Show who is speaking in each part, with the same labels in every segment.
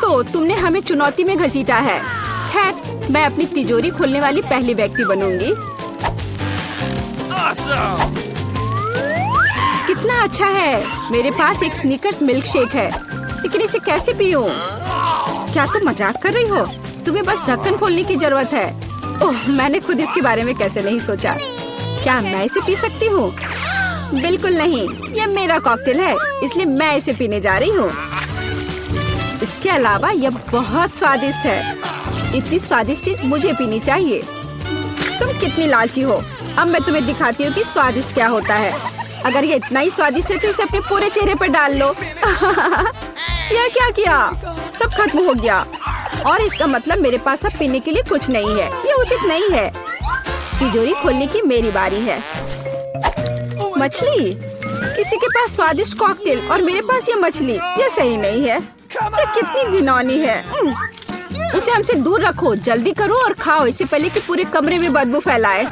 Speaker 1: देखो, तुमने हमें चुनौती में घसीटा है। खैर, मैं अपनी तिजोरी खोलने वाली पहली व्यक्ति बनूंगी। कितना अच्छा है। मेरे पास एक स्नीकर्स मिल्क शेक है, लेकिन इसे कैसे पीऊं? क्या तुम मजाक कर रही हो? तुम्हें बस ढक्कन खोलने की जरूरत है। ओह, मैंने खुद इसके बारे में कैसे नहीं सोचा। क्या मैं इसे पी सकती हूँ? बिल्कुल नहीं, यह मेरा कॉकटेल है, इसलिए मैं इसे पीने जा रही हूँ। इसके अलावा यह बहुत स्वादिष्ट है। इतनी स्वादिष्ट चीज मुझे पीनी चाहिए। तुम कितनी लालची हो। अब मैं तुम्हें दिखाती हूँ कि स्वादिष्ट क्या होता है। अगर ये इतना ही स्वादिष्ट है तो इसे अपने पूरे चेहरे पर डाल लो। यह क्या किया? सब खत्म हो गया। और इसका मतलब मेरे पास अब पीने के लिए कुछ नहीं है। ये उचित नहीं है। तिजोरी खोलने की मेरी बारी है। मछली? किसी के पास स्वादिष्ट कॉकटेल और मेरे पास ये मछली। ये सही नहीं है। ये कितनी घिनौनी है। उसे हमसे दूर रखो। जल्दी करो और खाओ, इससे पहले कि पूरे कमरे में बदबू फैलाए।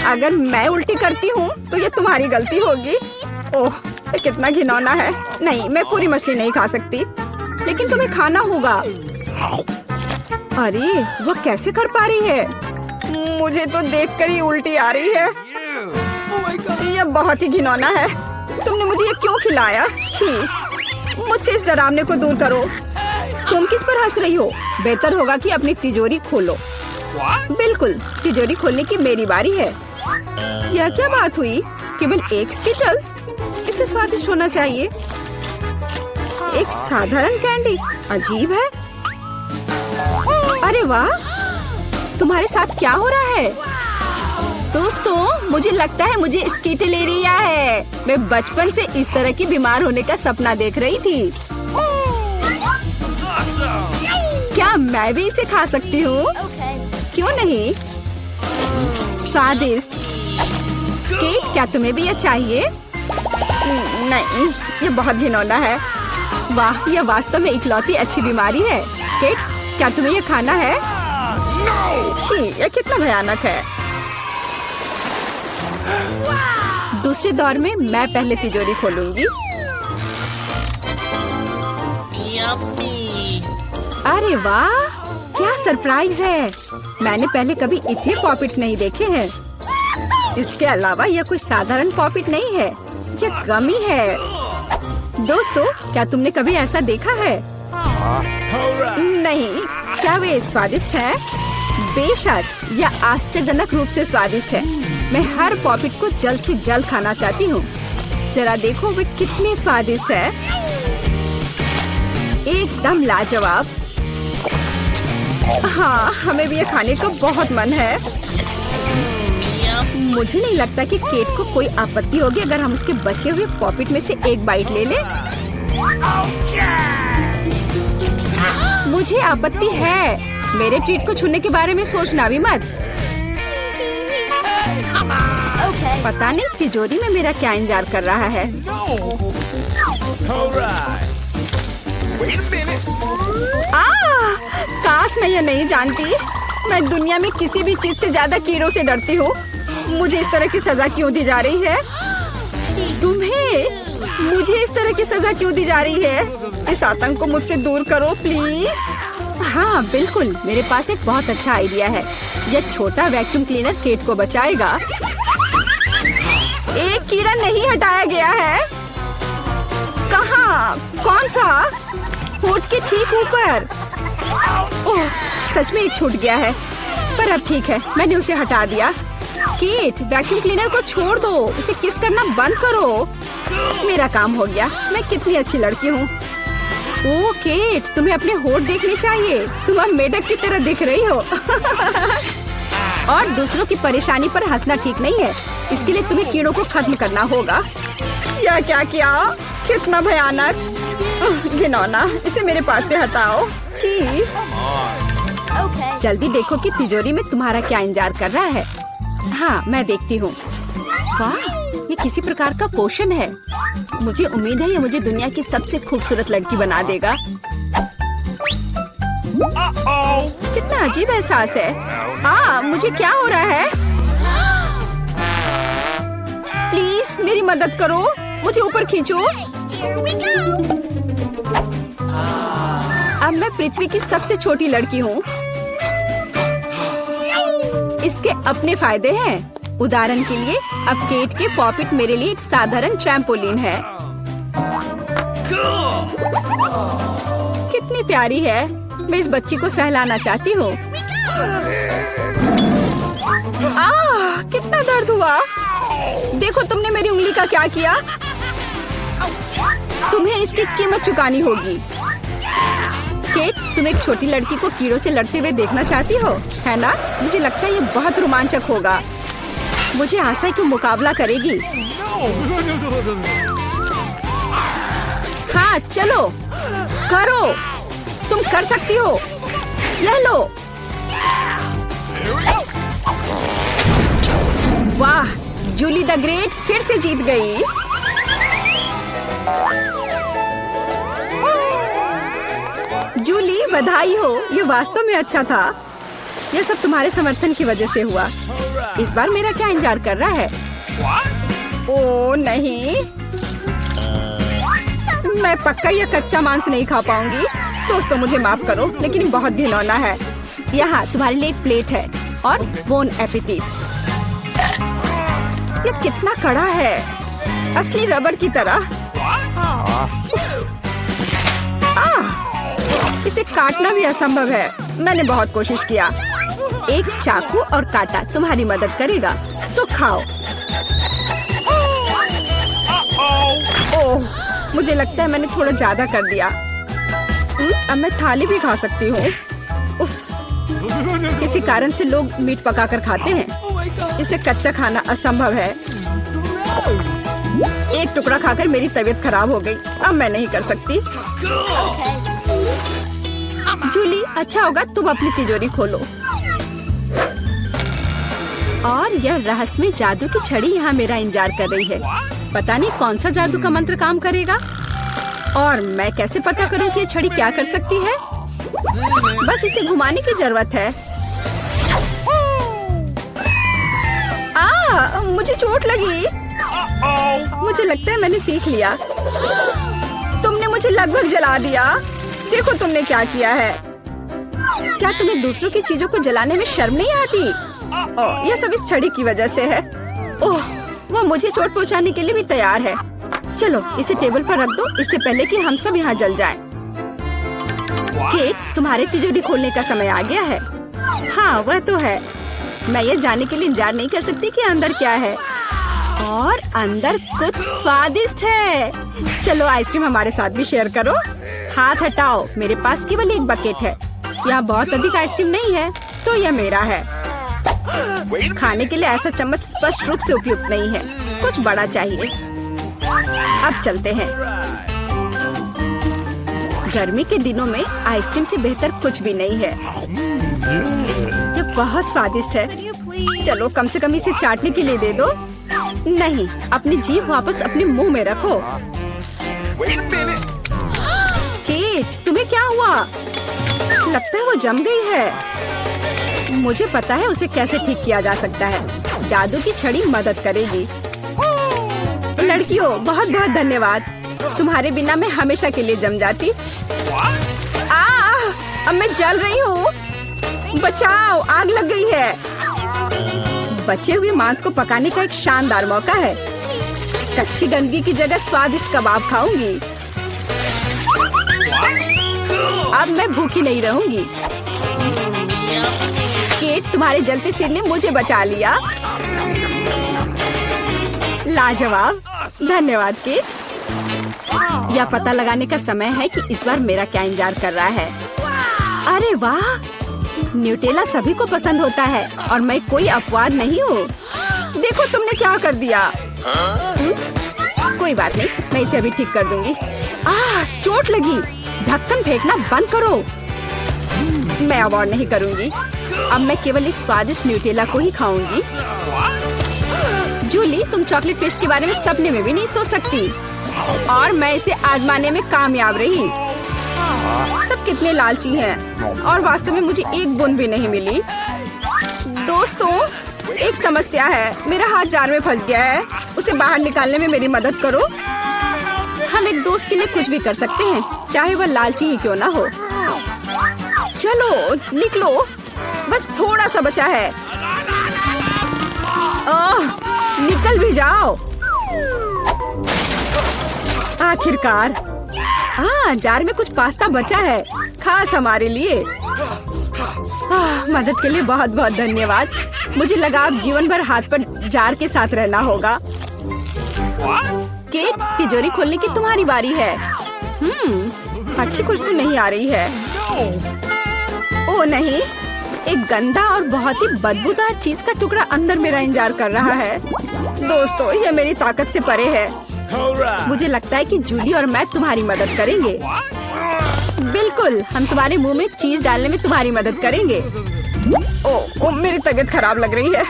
Speaker 1: अगर मैं उल्टी करती हूँ तो ये तुम्हारी गलती होगी। ओह, ये कितना घिनौना है। नहीं, मैं पूरी मछली नहीं खा सकती, लेकिन तुम्हें खाना होगा। अरे, वो कैसे कर पा रही है? मुझे तो देखकर ही उल्टी आ रही है। यह बहुत ही घिनौना है। तुमने मुझे ये क्यों खिलाया? छी, मुझसे इस डरावने को दूर करो। तुम किस पर हंस रही हो? बेहतर होगा कि अपनी तिजोरी खोलो। बिल्कुल, तिजोरी खोलने की मेरी बारी है। यह क्या बात हुई? केवल एक स्किटल्स? इसे स्वादिष्ट होना चाहिए। एक साधारण कैंडी? अजीब है। अरे वाह, तुम्हारे साथ क्या हो रहा है? दोस्तों, मुझे लगता है मुझे स्किटलेरिया है। मैं बचपन से इस तरह की बीमार होने का सपना देख रही थी। क्या मैं भी इसे खा सकती हूँ? क्यों नहीं? स्वादिष्ट। केट, क्या तुम्हें भी यह चाहिए? नहीं, ये बहुत घिनौना है। वाह, यह वास्तव में इकलौती अच्छी बीमारी है। केट, क्या तुम्हें यह खाना है? छी, यह कितना भयानक है। दूसरे दौर में मैं पहले तिजोरी खोलूंगी। अरे वाह, क्या सरप्राइज है। मैंने पहले कभी इतने पॉपिट्स नहीं देखे हैं। इसके अलावा यह कोई साधारण पॉपिट नहीं है, यह गमी है। दोस्तों, क्या तुमने कभी ऐसा देखा है? नहीं। क्या वे स्वादिष्ट है? बेशक, यह आश्चर्यजनक रूप से स्वादिष्ट है। मैं हर पॉपिट को जल्द से जल्द खाना चाहती हूँ। जरा देखो वे कितने स्वादिष्ट है। एकदम लाजवाब। हाँ, हमें भी ये खाने का बहुत मन है। मुझे नहीं लगता कि केट को कोई आपत्ति होगी अगर हम उसके बचे हुए पॉपिट में से एक बाइट ले लें। मुझे आपत्ति है। मेरे ट्रीट को छूने के बारे में सोचना भी मत। पता नहीं तिजोरी में मेरा क्या इंतजार कर रहा है। काश मैं ये नहीं जानती। मैं दुनिया में किसी भी चीज से ज्यादा कीड़ों से डरती हूँ। मुझे इस तरह की सजा क्यों दी जा रही है? तुम्हें मुझे इस तरह की सजा क्यों दी जा रही है? इस आतंक को मुझसे दूर करो प्लीज। हाँ बिल्कुल, मेरे पास एक बहुत अच्छा आइडिया है। यह छोटा वैक्यूम क्लीनर केट को बचाएगा। एक कीड़ा नहीं हटाया गया है। कहाँ? कौन सा? होठ के ठीक ऊपर। ओह, सच में एक छूट गया है, पर अब ठीक है, मैंने उसे हटा दिया। केट, वैक्यूम क्लीनर को छोड़ दो, उसे किस करना बंद करो। मेरा काम हो गया। मैं कितनी अच्छी लड़की हूँ। ओह केट, तुम्हें अपने होठ देखने चाहिए। तुम अब मेढक की तरह दिख रही हो। और दूसरों की परेशानी पर हंसना ठीक नहीं है। इसके लिए तुम्हें कीड़ों को खत्म करना होगा। यह क्या किया? कितना भयानक, घिनौना। इसे मेरे पास से हटाओ। छी। जल्दी देखो कि तिजोरी में तुम्हारा क्या इंतजार कर रहा है। हाँ, मैं देखती हूँ। वाह, ये किसी प्रकार का पोषण है। मुझे उम्मीद है ये मुझे दुनिया की सबसे खूबसूरत लड़की बना देगा। कितना अजीब एहसास है। मुझे क्या हो रहा है? प्लीज मेरी मदद करो, मुझे ऊपर खींचो। अब मैं पृथ्वी की सबसे छोटी लड़की हूँ। इसके अपने फायदे हैं। उदाहरण के लिए अब केट के पॉपिट मेरे लिए एक साधारण ट्रैम्पोलिन है। कितनी प्यारी है। मैं इस बच्ची को सहलाना चाहती हूँ। कितना दर्द हुआ। देखो तुमने मेरी उंगली का क्या किया। तुम्हें इसकी कीमत चुकानी होगी। केट, तुम एक छोटी लड़की को कीड़ों से लड़ते हुए देखना चाहती हो, है ना? मुझे लगता है ये बहुत रोमांचक होगा। मुझे आशा है कि मुकाबला करेगी। हाँ चलो करो, तुम कर सकती हो। ले लो। वाह, जूली द ग्रेट फिर से जीत गई। जूली बधाई हो, ये वास्तव में अच्छा था। यह सब तुम्हारे समर्थन की वजह से हुआ। इस बार मेरा क्या इंतजार कर रहा है? ओ नहीं, मैं पक्का यह कच्चा मांस नहीं खा पाऊंगी। दोस्तों मुझे माफ करो, लेकिन ये बहुत घिनौना है। यहाँ तुम्हारे लिए एक प्लेट है और बोन एपेटिट। यह कितना कड़ा है, असली रबड़ की तरह। इसे काटना भी असंभव है। मैंने बहुत कोशिश किया। एक चाकू और कांटा तुम्हारी मदद करेगा, तो खाओ। ओह, मुझे लगता है मैंने थोड़ा ज्यादा कर दिया। अब मैं थाली भी खा सकती हूँ। किसी कारण से लोग मीट पकाकर खाते हैं। इसे कच्चा खाना असंभव है। एक टुकड़ा खाकर मेरी तबीयत खराब हो गई। अब मैं नहीं कर सकती। जूली, अच्छा होगा तुम अपनी तिजोरी खोलो। और यह रहस्यमय जादू की छड़ी यहाँ मेरा इंतजार कर रही है। पता नहीं कौन सा जादू का मंत्र काम करेगा। और मैं कैसे पता करूँ कि ये छड़ी क्या कर सकती है? बस इसे घुमाने की जरूरत है। मुझे चोट लगी। मुझे लगता है मैंने सीख लिया। तुमने मुझे लगभग जला दिया। देखो तुमने क्या किया है। क्या तुम्हें दूसरों की चीजों को जलाने में शर्म नहीं आती? यह सब इस छड़ी की वजह से है। ओह, वो मुझे चोट पहुंचाने के लिए भी तैयार है। चलो इसे टेबल पर रख दो, इससे पहले कि हम सब यहाँ जल जाएं। केट, तुम्हारे तिजोरी खोलने का समय आ गया है। हाँ वह तो है। मैं ये जानने के लिए इंतजार नहीं कर सकती कि अंदर क्या है। और अंदर कुछ स्वादिष्ट है। चलो आइसक्रीम हमारे साथ भी शेयर करो। हाथ हटाओ, मेरे पास केवल एक बकेट है। यहाँ बहुत अधिक आइसक्रीम नहीं है, तो यह मेरा है। खाने के लिए ऐसा चम्मच स्पष्ट रूप से उपयुक्त नहीं है। कुछ बड़ा चाहिए। अब चलते हैं। गर्मी के दिनों में आइसक्रीम से बेहतर कुछ भी नहीं है। यह बहुत स्वादिष्ट है। चलो कम से कम इसे चाटने के लिए दे दो। नहीं, अपनी जीभ वापस अपने मुंह में रखो। केट, तुम्हें क्या हुआ? लगता है वो जम गई है। मुझे पता है उसे कैसे ठीक किया जा सकता है। जादू की छड़ी मदद करेगी। लड़कियों, बहुत बहुत धन्यवाद। तुम्हारे बिना मैं हमेशा के लिए जम जाती। अब मैं जल रही हूँ। बचाओ, आग लग गई है। बचे हुए मांस को पकाने का एक शानदार मौका है। कच्ची गंदगी की जगह स्वादिष्ट कबाब खाऊंगी। अब मैं भूखी नहीं रहूंगी। केट, तुम्हारे जलते सिर ने मुझे बचा लिया। लाजवाब, धन्यवाद केट। यह पता लगाने का समय है कि इस बार मेरा क्या इंतजार कर रहा है। अरे वाह, न्यूटेला सभी को पसंद होता है और मैं कोई अपवाद नहीं हूँ। देखो तुमने क्या कर दिया। कोई बात नहीं, मैं इसे अभी ठीक कर दूंगी। चोट लगी। ढक्कन फेंकना बंद करो। मैं अब और नहीं करूंगी। अब मैं केवल इस स्वादिष्ट न्यूटेला को ही खाऊंगी। जूली, तुम चॉकलेट पेस्ट के बारे में सपने में भी नहीं सोच सकती। और मैं इसे आजमाने में कामयाब रही। सब कितने लालची हैं और वास्तव में मुझे एक बूंद भी नहीं मिली। दोस्तों, एक समस्या है। मेरा हाथ जार में फंस गया है। उसे बाहर निकालने में मेरी मदद करो। हम एक दोस्त के लिए कुछ भी कर सकते हैं, चाहे वह लालची ही क्यों ना हो। चलो निकलो, बस थोड़ा सा बचा है। निकल भी जाओ। आखिरकार। जार में कुछ पास्ता बचा है, खास हमारे लिए। मदद के लिए बहुत बहुत धन्यवाद। मुझे लगा अब जीवन भर हाथ पर जार के साथ रहना होगा। केट, तिजोरी खोलने की तुम्हारी बारी है। अच्छी खुशबू नहीं आ रही है। ओ नहीं, एक गंदा और बहुत ही बदबूदार चीज का टुकड़ा अंदर मेरा इंतजार कर रहा है। दोस्तों, यह मेरी ताकत से परे है। मुझे लगता है कि जूली और मैं तुम्हारी मदद करेंगे। बिल्कुल, हम तुम्हारे मुंह में चीज डालने में तुम्हारी मदद करेंगे। ओ, मेरी तबीयत खराब लग रही है।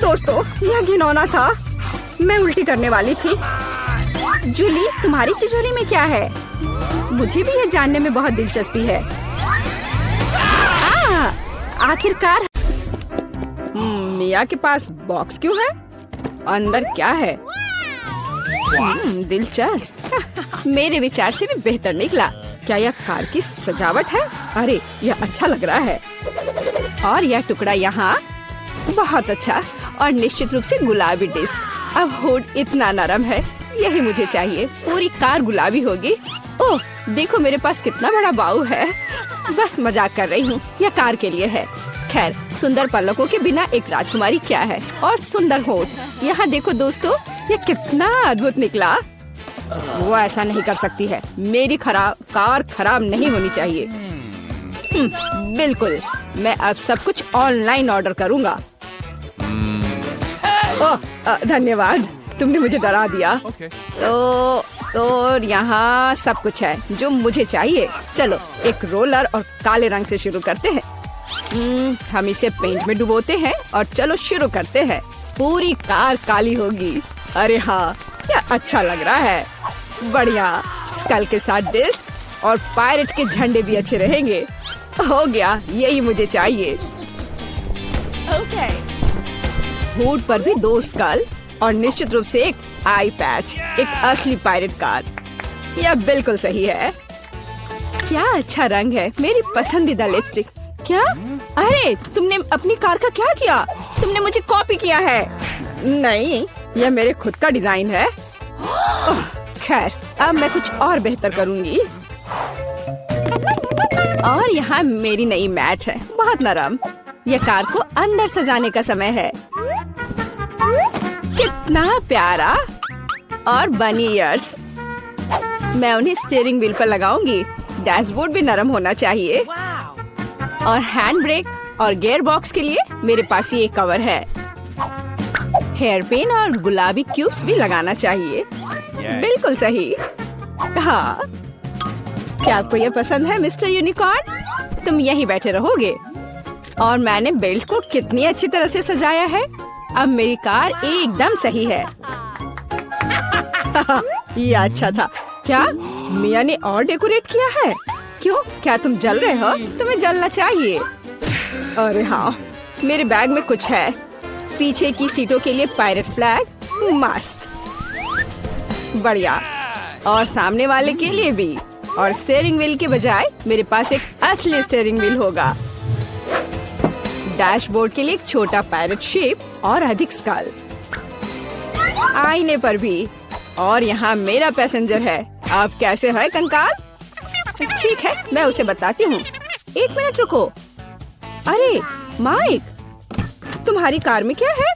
Speaker 1: दोस्तों, यह घिनौना था। मैं उल्टी करने वाली थी। जूली, तुम्हारी तिजोरी में क्या है? मुझे भी यह जानने में बहुत दिलचस्पी है। आखिरकार। मिया के पास बॉक्स क्यों है? अंदर क्या है? दिलचस्प। मेरे विचार से भी बेहतर निकला। क्या यह कार की सजावट है? अरे, यह अच्छा लग रहा है। और यह टुकड़ा यहाँ, बहुत अच्छा। और निश्चित रूप से गुलाबी डिस्क। अब हुड इतना नरम है, यही मुझे चाहिए। पूरी कार गुलाबी होगी। ओह, देखो मेरे पास कितना बड़ा बाऊ है। बस मजाक कर रही हूँ, यह कार के लिए है। खैर, सुंदर पलकों के बिना एक राजकुमारी क्या है। और सुंदर होठ। यहाँ देखो दोस्तों, यह कितना अद्भुत निकला। वो ऐसा नहीं कर सकती है। मेरी कार खराब नहीं होनी चाहिए। बिल्कुल, मैं अब सब कुछ ऑनलाइन ऑर्डर करूँगा। ओह, धन्यवाद, तुमने मुझे डरा दिया। तो यहाँ सब कुछ है जो मुझे चाहिए। चलो, एक रोलर और काले रंग से शुरू करते हैं। हम इसे पेंट में डुबोते हैं और चलो शुरू करते हैं। पूरी कार काली होगी। अरे हाँ, क्या अच्छा लग रहा है। बढ़िया। स्कल के साथ डिस्क और पायरेट के झंडे भी अच्छे रहेंगे। हो गया, यही मुझे चाहिए। हुड पर भी 2 स्कल और निश्चित रूप से एक आई पैच। एक असली पायरेट कार। यह बिल्कुल सही है। क्या अच्छा रंग है। मेरी पसंदीदा लिपस्टिक। क्या? अरे, तुमने अपनी कार का क्या किया? तुमने मुझे कॉपी किया है। नहीं, यह मेरे खुद का डिजाइन है। खैर, अब मैं कुछ और बेहतर करूंगी। और यहाँ मेरी नई मैट है, बहुत नरम। यह कार को अंदर सजाने का समय है। कितना प्यारा। और बनी ईयर्स। मैं उन्हें स्टीयरिंग व्हील पर लगाऊंगी। डैशबोर्ड भी नरम होना चाहिए। और हैंड ब्रेक और गियर बॉक्स के लिए मेरे पास ये कवर है। हेयर पिन और गुलाबी क्यूब्स भी लगाना चाहिए। बिल्कुल सही। हाँ, क्या आपको यह पसंद है मिस्टर यूनिकॉर्न? तुम यहीं बैठे रहोगे। और मैंने बेल्ट को कितनी अच्छी तरह से सजाया है। अब मेरी कार एकदम सही है। ये अच्छा था। क्या मिया ने और डेकोरेट किया है? क्यों, क्या तुम जल रहे हो? तुम्हें जलना चाहिए। अरे हाँ, मेरे बैग में कुछ है। पीछे की सीटों के लिए पायरेट फ्लैग। मस्त। बढ़िया। और सामने वाले के लिए भी। और स्टीयरिंग व्हील के बजाय मेरे पास एक असली स्टीयरिंग व्हील होगा। डैशबोर्ड के लिए एक छोटा पायरेट शेप और अधिक स्कल। आईने पर भी। और यहाँ मेरा पैसेंजर है। आप कैसे हैं कंकाल? ठीक है, मैं उसे बताती हूँ। 1 मिनट रुको। अरे माइक, तुम्हारी कार में क्या है?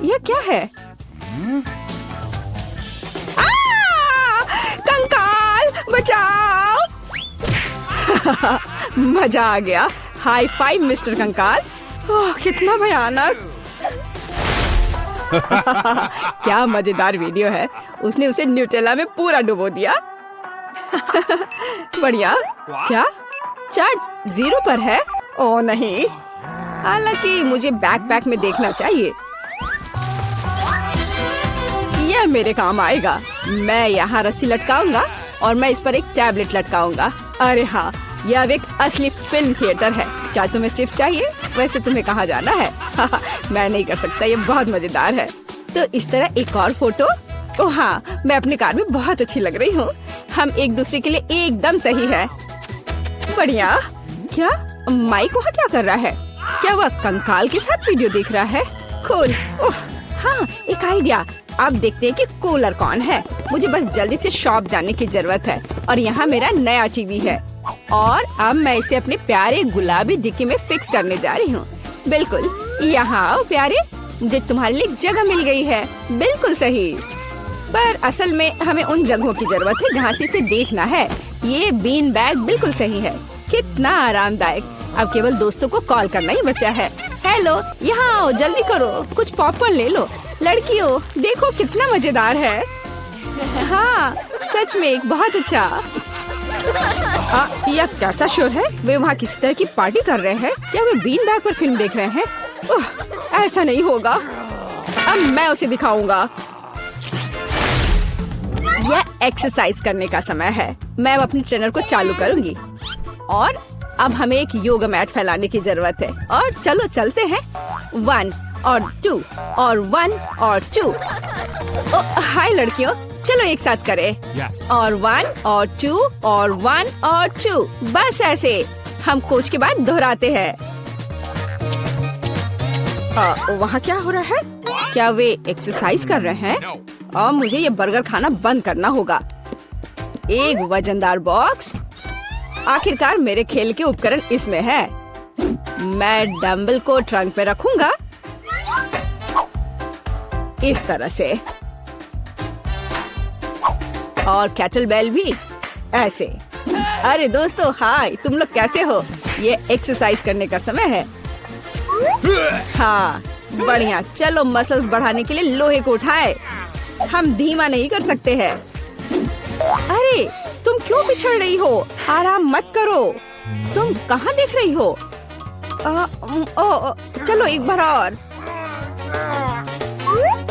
Speaker 1: यह क्या है? कंकाल बचाओ। मजा आ गया। हाई फाइव मिस्टर कंकाल। ओह, कितना भयानक। क्या मजेदार वीडियो है। उसने उसे न्यूटेला में पूरा डुबो दिया। बढ़िया। क्या चार्ज 0 पर है? ओह नहीं, हालांकि मुझे बैकपैक में देखना चाहिए। यह मेरे काम आएगा। मैं यहाँ रस्सी लटकाऊंगा और मैं इस पर एक टैबलेट लटकाऊंगा। अरे हाँ, यह अब एक असली फिल्म थिएटर है। क्या तुम्हें चिप्स चाहिए? वैसे तुम्हें कहाँ जाना है? मैं नहीं कर सकता, ये बहुत मजेदार है। तो इस तरह एक और फोटो। ओह हाँ, मैं अपनी कार में बहुत अच्छी लग रही हूँ। हम एक दूसरे के लिए एकदम सही है। बढ़िया। क्या माइक वहाँ क्या कर रहा है? क्या वह कंकाल के साथ वीडियो देख रहा है? कूल। उफ, हाँ, एक आइडिया। अब देखते हैं कि कूलर कौन है। मुझे बस जल्दी से शॉप जाने की जरूरत है और यहाँ मेरा नया टीवी है और अब मैं इसे अपने प्यारे गुलाबी डिक्की में फिक्स करने जा रही हूँ। बिल्कुल, यहाँ आओ प्यारे, मुझे तुम्हारे लिए जगह मिल गई है। बिल्कुल सही, पर असल में हमें उन जगहों की जरूरत है जहाँ से इसे देखना है। ये बीन बैग बिल्कुल सही है, कितना आरामदायक। अब केवल दोस्तों को कॉल करना ही बचा है। हेलो, यहाँ आओ, जल्दी करो, कुछ पॉपकॉर्न ले लो। लड़कियों, देखो कितना मजेदार है। हाँ, सच में एक बहुत अच्छा। यह कैसा शोर है? वे वहाँ किसी तरह की पार्टी कर रहे हैं? क्या वे बीन बैग पर फिल्म देख रहे हैं? ऐसा नहीं होगा, अब मैं उसे दिखाऊंगा। यह एक्सरसाइज करने का समय है। मैं अब अपने ट्रेनर को चालू करूंगी और अब हमें एक योगा मैट फैलाने की जरूरत है। और चलो चलते हैं। 1 और 2 और 1 और 2। हाय लड़कियों, चलो एक साथ करें। और 1 और 2 और 1 और 2। बस ऐसे हम कोच के बाद दोहराते हैं। वहाँ क्या हो रहा है? क्या वे एक्सरसाइज कर रहे हैं? और मुझे ये बर्गर खाना बंद करना होगा। एक वजनदार बॉक्स। आखिरकार मेरे खेल के उपकरण इसमें है। मैं डंबल को ट्रंक पे रखूंगा इस तरह से, और कैटल बेल भी ऐसे। अरे दोस्तों, हाय, तुम लोग कैसे हो? ये एक्सरसाइज करने का समय है। हाँ, बढ़िया। चलो मसल्स बढ़ाने के लिए लोहे को उठाए। हम धीमा नहीं कर सकते हैं। अरे तुम क्यों पिछड़ रही हो? आराम मत करो। तुम कहाँ देख रही हो? चलो एक बार और।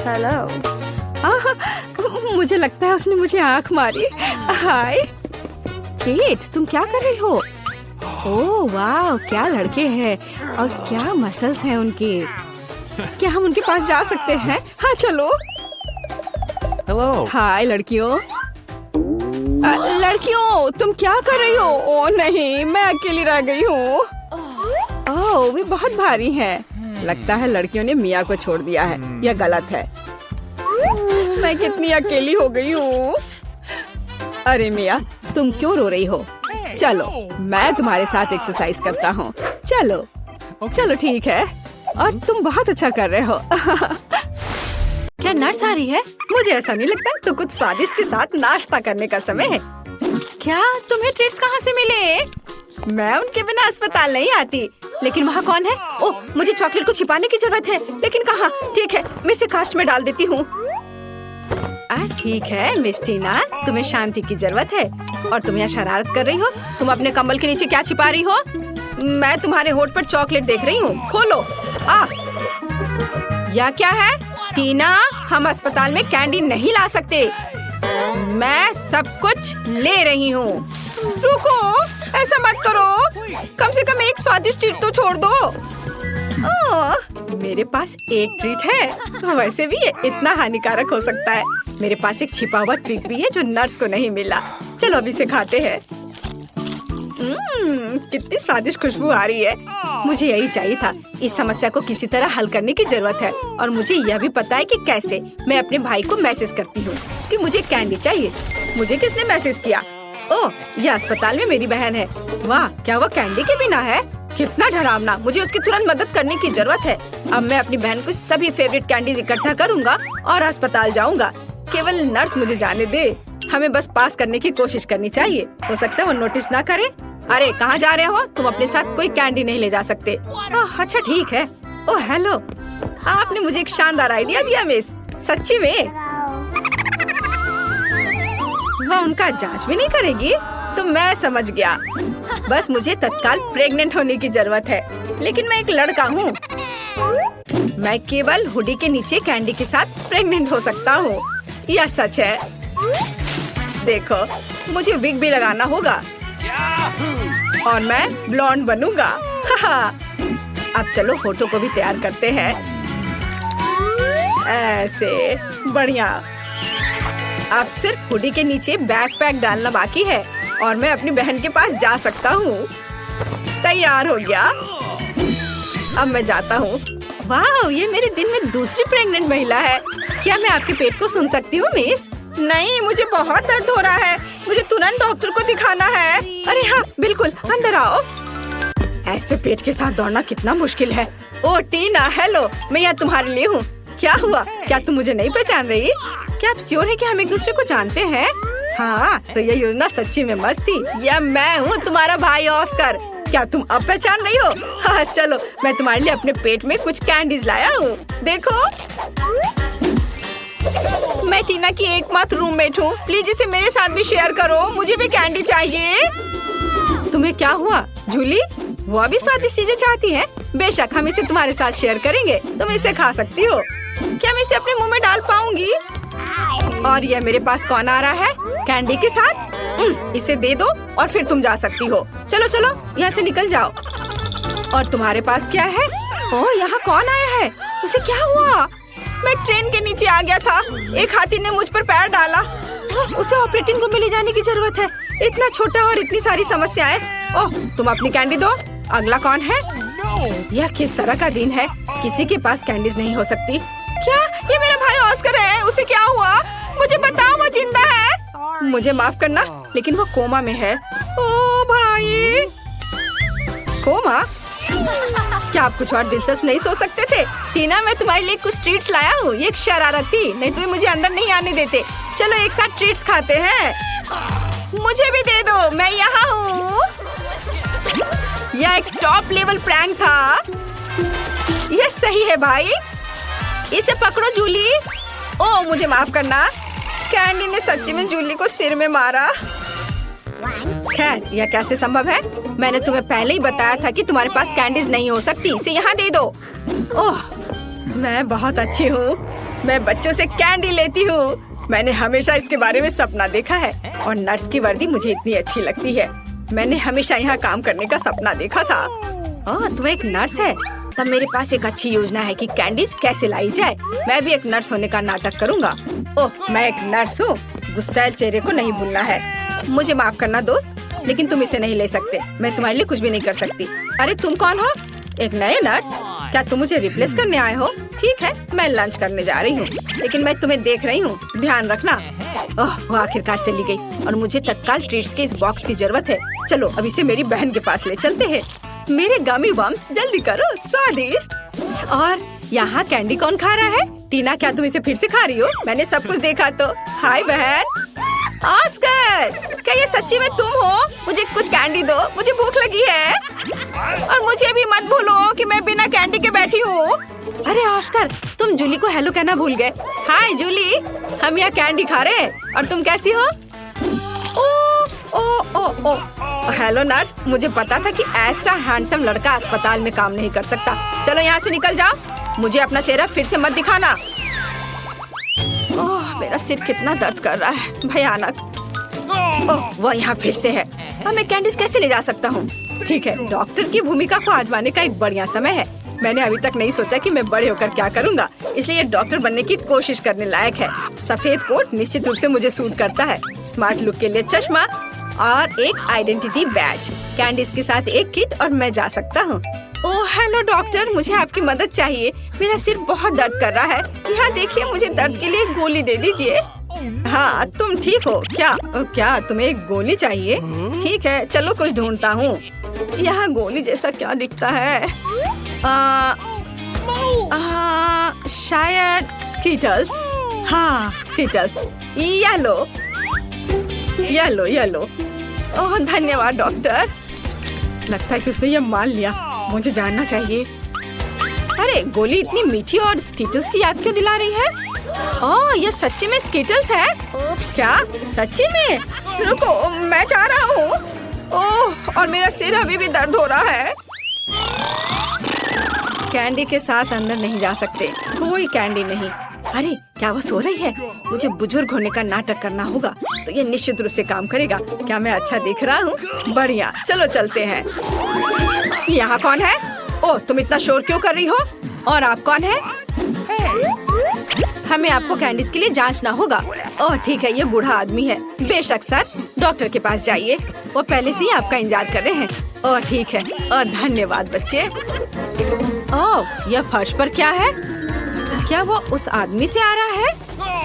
Speaker 1: हेलो। मुझे लगता है उसने मुझे आंख मारी। हाय केट, तुम क्या कर रही हो? ओह वाह, क्या लड़के हैं और क्या मसल्स हैं उनके। क्या हम उनके पास जा सकते हैं? हाँ चलो।
Speaker 2: हेलो।
Speaker 1: हाय लड़कियों। लड़कियों, तुम क्या कर रही हो? ओह नहीं, मैं अकेली रह गई हूँ। ओह, वे बहुत भारी हैं। लगता है लड़कियों ने मिया को छोड़ दिया है। यह गलत है। मैं कितनी अकेली हो गई हूँ। अरे मिया, तुम क्यों रो रही हो? चलो, मैं तुम्हारे साथ एक्सरसाइज करता हूँ। चलो चलो ठीक है। और तुम बहुत अच्छा कर रहे हो। क्या नर्स आ रही है? मुझे ऐसा नहीं लगता। तो कुछ स्वादिष्ट के साथ नाश्ता करने का समय है। क्या तुम्हें ट्रीट्स कहाँ से मिले? मैं उनके बिना अस्पताल नहीं आती। लेकिन वहाँ कौन है? ओह, मुझे चॉकलेट को छिपाने की जरूरत है। लेकिन कहाँ? ठीक है, मैं इसे कास्ट में डाल देती हूँ। ठीक है मिस टीना, तुम्हें शांति की जरूरत है और तुम यहाँ शरारत कर रही हो। तुम अपने कंबल के नीचे क्या छिपा रही हो? मैं तुम्हारे होठ पर चॉकलेट देख रही हूँ। खोलो। यह क्या है? टीना, हम अस्पताल में कैंडी नहीं ला सकते। मैं सब कुछ ले रही हूँ। रुको, ऐसा मत करो। कम से कम एक स्वादिष्ट ट्रीट तो छोड़ दो। मेरे पास एक ट्रीट है। वैसे भी ये इतना हानिकारक हो सकता है। मेरे पास एक छिपा हुआ ट्रीट भी है जो नर्स को नहीं मिला। चलो अभी इसे खाते हैं। कितनी स्वादिष्ट खुशबू आ रही है। मुझे यही चाहिए था। इस समस्या को किसी तरह हल करने की जरूरत है और मुझे यह भी पता है कि कैसे। मैं अपने भाई को मैसेज करती हूँ कि मुझे कैंडी चाहिए। मुझे किसने मैसेज किया? ओह, यह अस्पताल में मेरी बहन है। वाह, क्या वो कैंडी के बिना है? कितना डरावना। मुझे उसकी तुरंत मदद करने की जरूरत है। अब मैं अपनी बहन को सभी फेवरेट कैंडीज इकट्ठा करूँगा और अस्पताल जाऊँगा। केवल नर्स मुझे जाने दे। हमें बस पास करने की कोशिश करनी चाहिए। हो सकता है वो नोटिस ना करे। अरे कहाँ जा रहे हो? तुम अपने साथ कोई कैंडी नहीं ले जा सकते। अच्छा ठीक है। ओह हेलो, आपने मुझे एक शानदार आइडिया दिया मिस। सच्ची में? वह उनका जांच भी नहीं करेगी? तो मैं समझ गया। बस मुझे तत्काल प्रेग्नेंट होने की जरूरत है। लेकिन मैं एक लड़का हूँ। मैं केवल हुडी के नीचे कैंडी के साथ प्रेग्नेंट हो सकता हूँ। यह सच है। देखो, मुझे विग भी लगाना होगा और मैं ब्लॉन्ड बनूंगा। अब चलो होठों को भी तैयार करते हैं। ऐसे बढ़िया। अब सिर्फ हुडी के नीचे बैकपैक डालना बाकी है। और मैं अपनी बहन के पास जा सकता हूँ। तैयार हो गया, अब मैं जाता हूँ। वाह, ये मेरे दिन में दूसरी प्रेग्नेंट महिला है। क्या मैं आपके पेट को सुन सकती हूँ मिस? नहीं, मुझे बहुत दर्द हो रहा है, मुझे तुरंत डॉक्टर को दिखाना है। अरे हाँ बिल्कुल, अंदर आओ। ऐसे पेट के साथ दौड़ना कितना मुश्किल है। ओ टीना, हेलो, मैं यहाँ तुम्हारे लिए हूँ। क्या हुआ, क्या तुम मुझे नहीं पहचान रही? क्या आप श्योर है कि हम एक दूसरे को जानते हैं? हाँ, तो ये योजना सच्ची में मस्त थी। यह मैं हूँ, तुम्हारा भाई ऑस्कर। क्या तुम अब पहचान रही हो? हाँ चलो, मैं तुम्हारे लिए अपने पेट में कुछ कैंडीज लाया हूँ, देखो। मैं टीना की एकमात्र रूममेट हूँ, प्लीज इसे मेरे साथ भी शेयर करो, मुझे भी कैंडी चाहिए। तुम्हें क्या हुआ जूली? वो अभी स्वादिष्ट चीजें चाहती है। बेशक, हम इसे तुम्हारे साथ शेयर करेंगे, तुम इसे खा सकती हो। क्या मैं इसे अपने मुंह में डाल पाऊंगी? और ये मेरे पास कौन आ रहा है कैंडी के साथ? इसे दे दो और फिर तुम जा सकती हो। चलो चलो, यहाँ से निकल जाओ। और तुम्हारे पास क्या है? ओह, यहाँ कौन आया है? उसे क्या हुआ? मैं ट्रेन के नीचे आ गया था, एक हाथी ने मुझ पर पैर डाला। उसे ऑपरेटिंग रूम में ले जाने की जरूरत है। इतना छोटा और इतनी सारी समस्याएं। ओह, तुम अपनी कैंडी दो। अगला कौन है? यह किस तरह का दिन है? किसी के पास कैंडीज नहीं हो सकती। क्या ये मेरा भाई ऑस्कर है? उसे क्या हुआ? मुझे बताओ, वो जिंदा है? मुझे माफ करना, लेकिन वो कोमा में है। ओ भाई, कोमा? क्या आप कुछ और दिलचस्प नहीं सोच सकते थे? टीना, मैं तुम्हारे लिए कुछ ट्रीट्स लाया हूँ। ये एक शरारत थी, नहीं तो ये मुझे अंदर नहीं आने देते। चलो एक साथ ट्रीट्स खाते हैं। मुझे भी दे दो, मैं यहाँ हूँ। यह एक टॉप लेवल प्रैंक था। यह सही है भाई, इसे पकड़ो जूली। ओह, मुझे माफ करना, कैंडी ने सच्ची में जूली को सिर में मारा। खैर, यह कैसे संभव है? मैंने तुम्हें पहले ही बताया था कि तुम्हारे पास कैंडीज नहीं हो सकती। इसे यहाँ दे दो। ओह, मैं बहुत अच्छी हूँ, मैं बच्चों से कैंडी लेती हूँ। मैंने हमेशा इसके बारे में सपना देखा है और नर्स की वर्दी मुझे इतनी अच्छी लगती है। मैंने हमेशा यहाँ काम करने का सपना देखा था। ओह, तू एक नर्स है? तब मेरे पास एक अच्छी योजना है कि कैंडीज कैसे लाई जाए। मैं भी एक नर्स होने का नाटक करूँगा। ओह, मैं एक नर्स हूँ, गुस्सैल चेहरे को नहीं भूलना है। मुझे माफ करना दोस्त, लेकिन तुम इसे नहीं ले सकते। मैं तुम्हारे लिए कुछ भी नहीं कर सकती। अरे तुम कौन हो? एक नए नर्स? क्या तुम मुझे रिप्लेस करने आए हो? ठीक है, मैं लंच करने जा रही हूँ, लेकिन मैं तुम्हें देख रही हूँ, ध्यान रखना। ओह, वो आखिरकार चली गई और मुझे तत्काल ट्रीट्स के इस बॉक्स की जरूरत है। चलो अब इसे मेरी बहन के पास ले चलते हैं। मेरे गमी बम्स, जल्दी करो, स्वादिष्ट। और यहाँ कैंडी कौन खा रहा है? टीना, क्या तुम इसे फिर से खा रही हो? मैंने सब कुछ देखा तो। हाय बहन। ऑस्कर, क्या ये सच्ची में तुम हो? मुझे कुछ कैंडी दो, मुझे भूख लगी है। और मुझे भी मत भूलो कि मैं बिना कैंडी के बैठी हूँ। अरे ऑस्कर, तुम जूली को हेलो कहना भूल गए। हाय जूली, हम यहाँ कैंडी खा रहे हैं और तुम कैसी हो? ओ ओ ओ ओ, हेलो नर्स, मुझे पता था कि ऐसा हैंडसम लड़का अस्पताल में काम नहीं कर सकता। चलो यहाँ से निकल जाओ, मुझे अपना चेहरा फिर से मत दिखाना। ओह, मेरा सिर कितना दर्द कर रहा है, भयानक। ओह, वो यहाँ फिर से है। अब मैं कैंडीज कैसे ले जा सकता हूँ? ठीक है, डॉक्टर की भूमिका को आजमाने का एक बढ़िया समय है। मैंने अभी तक नहीं सोचा कि मैं बड़े होकर क्या करूँगा, इसलिए डॉक्टर बनने की कोशिश करने लायक है। सफेद कोट निश्चित रूप से मुझे सूट करता है। स्मार्ट लुक के लिए चश्मा और एक आइडेंटिटी बैज, कैंडीज के साथ एक किट और मैं जा सकता हूँ। ओह हेलो डॉक्टर, मुझे आपकी मदद चाहिए। मेरा सिर बहुत दर्द कर रहा है। यहाँ देखिए, मुझे दर्द के लिए एक गोली दे दीजिए। हाँ, तुम ठीक हो क्या? क्या तुम्हें एक गोली चाहिए? ठीक है, चलो कुछ ढूंढता हूँ। यहाँ गोली जैसा क्या दिखता है? शायद स्कीटल्स। हाँ स्कीटल्स, येलो येलो येलो। ओह धन्यवाद डॉक्टर। लगता है कि उसने ये मान लिया, मुझे जानना चाहिए। अरे गोली इतनी मीठी और स्कीटल्स की याद क्यों दिला रही है? ओह, ये सच्ची में स्कीटल्स है? क्या सच्ची में? रुको, मैं जा रहा हूँ। ओह, और मेरा सिर अभी भी दर्द हो रहा है। कैंडी के साथ अंदर नहीं जा सकते, कोई कैंडी नहीं। अरे क्या वो सो रही है? मुझे बुजुर्ग होने का नाटक करना होगा, तो ये निश्चित रूप से काम करेगा। क्या मैं अच्छा दिख रहा हूँ? बढ़िया, चलो चलते हैं। यहाँ कौन है? ओह, तुम इतना शोर क्यों कर रही हो? और आप कौन है? हमें आपको कैंडीज के लिए जांचना होगा। ओह ठीक है, ये बूढ़ा आदमी है। बेशक सर, डॉक्टर के पास जाइए, वो पहले से ही आपका इंतजार कर रहे हैं। ओह ठीक है, ओह धन्यवाद बच्चे। ओह यह फर्श पर क्या है? क्या वो उस आदमी से आ रहा है?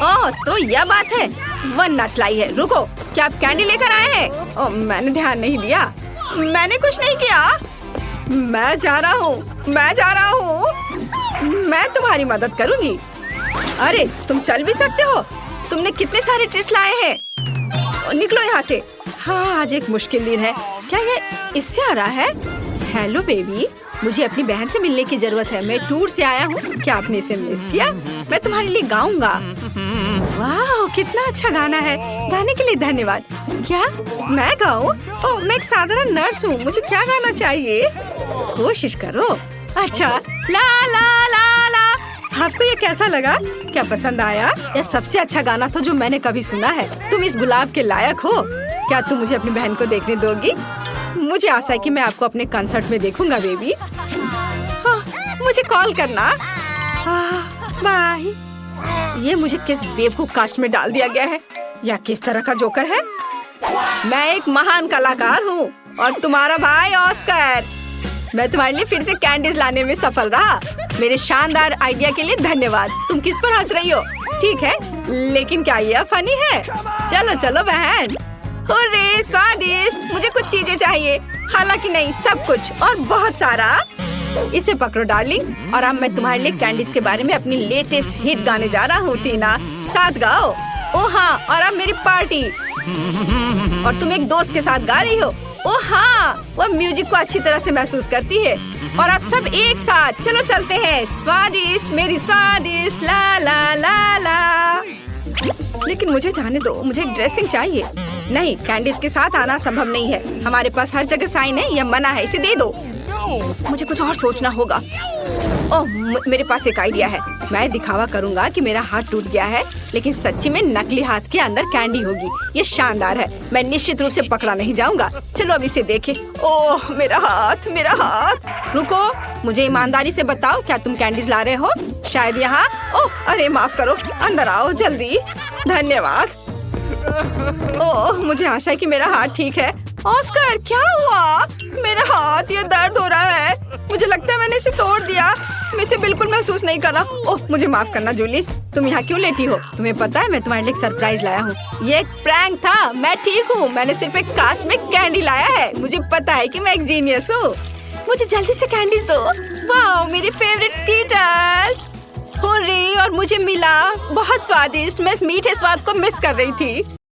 Speaker 1: ओह तो यह बात है, वह नर्स लाई है। रुको, क्या आप कैंडी लेकर आए हैं? ओह मैंने ध्यान नहीं दिया, मैंने कुछ नहीं किया। मैं जा रहा हूँ, मैं तुम्हारी मदद करूँगी। अरे तुम चल भी सकते हो? तुमने कितने सारे ट्रिक्स लाए हैं? निकलो यहाँ से। हाँ आज एक मुश्किल दिन है। क्या ये इससे आ रहा है? हेलो बेबी, मुझे अपनी बहन से मिलने की जरूरत है। मैं टूर से आया हूँ, क्या आपने इसे मिस किया? मैं तुम्हारे लिए गाऊंगा। वाह कितना अच्छा गाना है, गाने के लिए धन्यवाद। क्या मैं गाऊं? ओह मैं एक साधारण नर्स हूँ, मुझे क्या गाना चाहिए? कोशिश करो। अच्छा ला ला ला ला। आपको ये कैसा लगा? क्या पसंद आया? यह सबसे अच्छा गाना था जो मैंने कभी सुना है। तुम इस गुलाब के लायक हो। क्या तुम मुझे अपनी बहन को देखने दोगी? मुझे आशा है कि मैं आपको अपने कंसर्ट में देखूंगा बेबी। मुझे कॉल करना। बाय। ये मुझे किस बेवकूफ कास्ट में डाल दिया गया है? या किस तरह का जोकर है? मैं एक महान कलाकार हूँ और तुम्हारा भाई ऑस्कर। मैं तुम्हारे लिए फिर से कैंडीज लाने में सफल रहा। मेरे शानदार आइडिया के लिए धन्यवाद। तुम किस पर हंस रही हो? ठीक है, लेकिन क्या यह फनी है? चलो चलो बहन। हुर्रे स्वादिष्ट, मुझे कुछ चीजें चाहिए। हालांकि नहीं, सब कुछ और बहुत सारा। इसे पकड़ो डार्लिंग, और अब मैं तुम्हारे लिए कैंडीज के बारे में अपनी लेटेस्ट हिट गाने जा रहा हूँ। टीना साथ गाओ। ओ हाँ, और अब मेरी पार्टी। और तुम एक दोस्त के साथ गा रही हो। ओ हाँ, वो म्यूजिक को अच्छी तरह से महसूस करती है। और आप सब एक साथ चलो चलते हैं। स्वादिष्ट मेरी स्वादिष्ट ला ला ला ला। लेकिन मुझे जाने दो, मुझे एक ड्रेसिंग चाहिए। नहीं, कैंडीज के साथ आना संभव नहीं है। हमारे पास हर जगह साइन है, यह मना है, इसे दे दो। मुझे कुछ और सोचना होगा। ओह मेरे पास एक आइडिया है। मैं दिखावा करूंगा कि मेरा हाथ टूट गया है, लेकिन सच्ची में नकली हाथ के अंदर कैंडी होगी। ये शानदार है, मैं निश्चित रूप से पकड़ा नहीं जाऊंगा। चलो अब इसे देखें। ओह मेरा हाथ, मेरा हाथ। रुको, मुझे ईमानदारी से बताओ, क्या तुम कैंडीज ला रहे हो? शायद यहाँ। ओह अरे माफ करो, अंदर आओ जल्दी। धन्यवाद। ओह मुझे आशा है कि मेरा हाथ ठीक है। ऑस्कर क्या हुआ? मेरा हाथ, ये दर्द हो रहा है। मुझे लगता है मैंने इसे तोड़ दिया। मैं इसे बिल्कुल महसूस नहीं कर रहा। ओह मुझे माफ करना जूली। तुम यहाँ क्यों लेटी हो? तुम्हें पता है मैं तुम्हारे लिए एक सरप्राइज लाया हूँ। ये एक प्रैंक था। मैं ठीक हूँ, मैंने सिर्फ एक कास्ट में कैंडी लाया है। मुझे पता है कि मैं एक जीनियस हूँ। मुझे जल्दी से कैंडीज दो। वाह मेरी फेवरेट स्कीटर्स। हुर्रे, और मुझे मिला। बहुत स्वादिष्ट। मैं इस मीठे स्वाद को मिस कर रही थी।